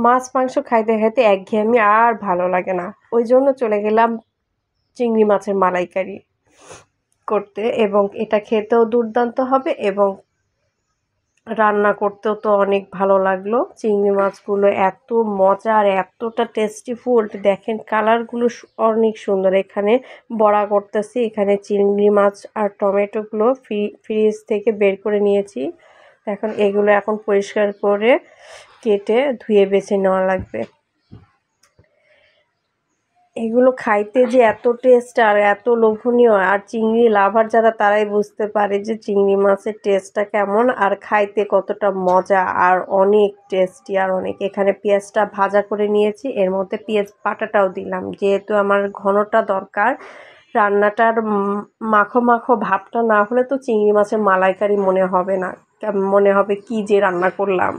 মাছ মাংস খাইতে খাইতে একঘেয়েমি আর ভালো লাগে না, ওই জন্য চলে গেলাম চিংড়ি মাছের মালাইকারি করতে। এবং এটা খেতেও দুর্দান্ত হবে এবং রান্না করতেও তো অনেক ভালো লাগলো। চিংড়ি মাছগুলো এত মজা আর এতটা টেস্টি ফুড, দেখেন কালারগুলো অনেক সুন্দর। এখানে বড়া করতেছি, এখানে চিংড়ি মাছ আর টমেটোগুলো ফ্রিজ থেকে বের করে নিয়েছি। এখন এগুলো এখন পরিষ্কার করে কেটে ধুয়ে বেছে নেওয়া লাগবে। এগুলো খাইতে যে এত টেস্ট আর এত লোভনীয়, আর চিংড়ি লাভার যারা তারাই বুঝতে পারে যে চিংড়ি মাছের টেস্টটা কেমন আর খাইতে কতটা মজা আর অনেক টেস্টি আর অনেক। এখানে পেঁয়াজটা ভাজা করে নিয়েছি, এর মধ্যে পেঁয়াজ বাটাটাও দিলাম যেহেতু আমার ঘনটা দরকার। রান্নাটার মাখো মাখো ভাবটা না হলে তো চিংড়ি মাছের মালাইকারি মনে হবে না, মনে হবে কি যে রান্না করলাম,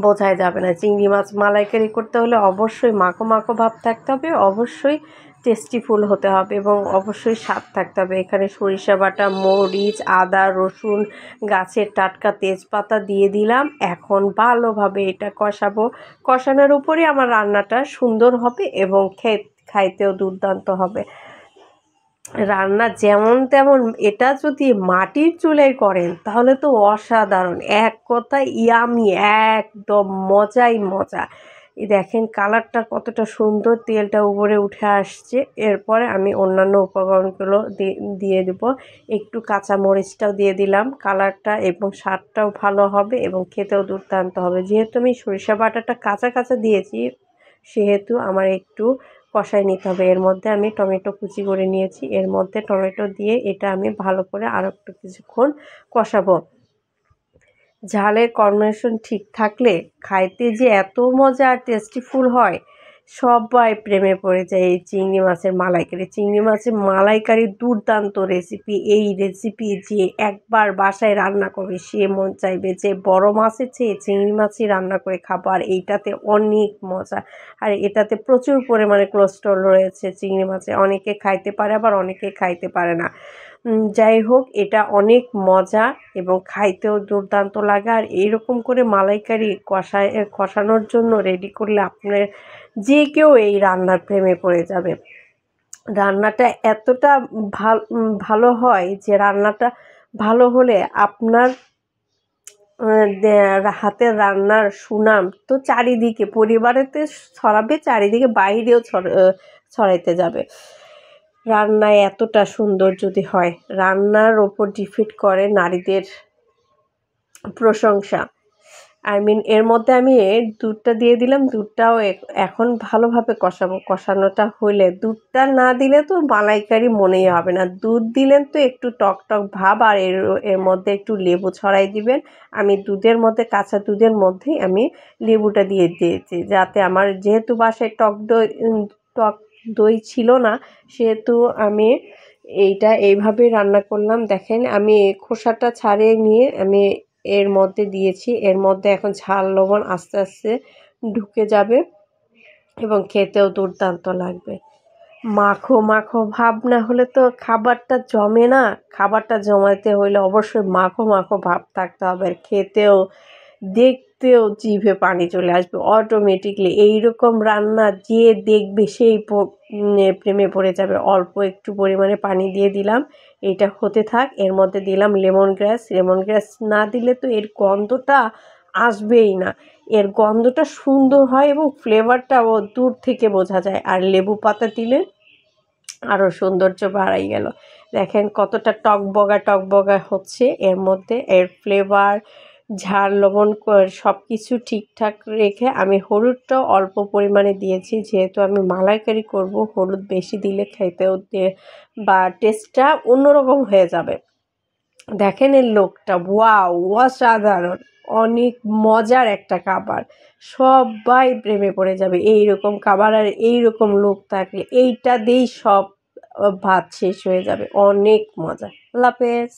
বোঝাই যাবে না। চিংড়ি মাছ মালাইকারি করতে হলে অবশ্যই মাখো মাখো ভাব থাকতে হবে, অবশ্যই টেস্টিফুল হতে হবে এবং অবশ্যই স্বাদ থাকতে হবে। এখানে সরিষা বাটা, মরিচ, আদা, রসুন, গাছের টাটকা তেজপাতা দিয়ে দিলাম। এখন ভালোভাবে এটা কষাবো। কষানোর উপরই আমার রান্নাটা সুন্দর হবে এবং খাইতেও দুর্দান্ত হবে। রান্না যেমন তেমন, এটা যদি মাটির চুলায় করেন তাহলে তো অসাধারণ, এক কথায় ইয়ামি, একদম মজাই মজা। এই দেখেন কালারটা কতটা সুন্দর, তেলটা উপরে উঠে আসছে। এরপরে আমি অন্যান্য উপকরণগুলো দিয়ে দেবো। একটু কাঁচা মরিচটাও দিয়ে দিলাম, কালারটা এবং স্বাদটাও ভালো হবে এবং খেতেও দুর্দান্ত হবে। যেহেতু আমি সরিষা বাটাটা কাঁচা কাঁচা দিয়েছি সেহেতু আমার একটু কষায় নিতে হবে। এর মধ্যে আমি টমেটো কুচি করে নিয়েছি, এর মধ্যে টমেটো দিয়ে এটা আমি ভালো করে আরও একটু কিছুক্ষণ কষাবো। ঝালের কম্বিনেশন ঠিক থাকলে খাইতে যে এত মজা আর টেস্টিফুল হয়, সবাই প্রেমে পড়ে যায় এই চিংড়ি মাছের মালাইকারি। চিংড়ি মাছের মালাইকারির দুর্দান্ত রেসিপি। এই রেসিপি যে একবার বাসায় রান্না করবে সে মন চাইবে যে বড় মাছের চেয়ে চিংড়ি মাছই রান্না করে খাবো। আর এইটাতে অনেক মজা, আর এটাতে প্রচুর পরিমাণে কোলেস্ট্রল রয়েছে চিংড়ি মাছে। অনেকে খাইতে পারে আবার অনেকে খাইতে পারে না। যাই হোক, এটা অনেক মজা এবং খাইতেও দুর্দান্ত লাগে। আর এইরকম করে মালাইকারি কষানোর জন্য রেডি করলে আপনার যে কেউ এই রান্নার প্রেমে পড়ে যাবে। রান্নাটা এতটা ভালো হয় যে রান্নাটা ভালো হলে আপনার হাতের রান্নার সুনাম তো চারিদিকে পরিবারেতে ছড়াবে, চারিদিকে বাইরেও ছড়াইতে যাবে। রান্নায় এতটা সুন্দর যদি হয়, রান্নার ওপর ডিপেন্ড করে নারীদের প্রশংসা। এর মধ্যে আমি দুধটা দিয়ে দিলাম। দুধটাও এখন ভালোভাবে কষাবো। কষানোটা হলে, দুধটা না দিলে তো মালাইকারি মনেই হবে না। দুধ দিলেন তো একটু টক টক ভাব, আর এর মধ্যে একটু লেবু ছড়াই দিবেন। আমি দুধের মধ্যে, কাঁচা দুধের মধ্যেই আমি লেবুটা দিয়ে দিয়েছি, যাতে আমার যেহেতু বাসায় টক দই ছিল না সেহেতু আমি এইটা এইভাবে রান্না করলাম। দেখেন আমি খোসাটা ছাড়িয়ে নিয়ে আমি এর মধ্যে দিয়েছি। এর মধ্যে এখন ঝাল লবণ আস্তে আস্তে ঢুকে যাবে এবং খেতেও দুর্দান্ত লাগবে। মাখো মাখো ভাব না হলে তো খাবারটা জমে না। খাবারটা জমাতে হলে অবশ্যই মাখো মাখো ভাব থাকতে হবে, আর খেতেও দেখতেও জিভে পানি চলে আসবে অটোমেটিকলি। এইরকম রান্না যে দেখবে সেই প্রেমে পড়ে যাবে। অল্প একটু পরিমাণে পানি দিয়ে দিলাম, এটা হতে থাক। এর মধ্যে দিলাম লেমন গ্রাস। লেমন গ্রাস না দিলে তো এর গন্ধটা আসবেই না। এর গন্ধটা সুন্দর হয় এবং ফ্লেভারটাও দূর থেকে বোঝা যায়। আর লেবু পাতা দিলে আরও সৌন্দর্য বাড়াই গেল। দেখেন কতটা টকবগা হচ্ছে। এর মধ্যে এর ফ্লেভার, ঝাল, লবণ সব কিছু ঠিকঠাক রেখে আমি হলুদটাও অল্প পরিমাণে দিয়েছি, যেহেতু আমি মালাইকারি করব। হলুদ বেশি দিলে খেতেও বা টেস্টটা অন্যরকম হয়ে যাবে। দেখেন এর লোকটা, ওয়াও, অসাধারণ, অনেক মজার একটা খাবার। সবাই প্রেমে পড়ে যাবে এইরকম খাবার, আর এইরকম লোক থাকলে এইটা দিয়েই সব ভাত শেষ হয়ে যাবে। অনেক মজা। আল্লাহ হাফেজ।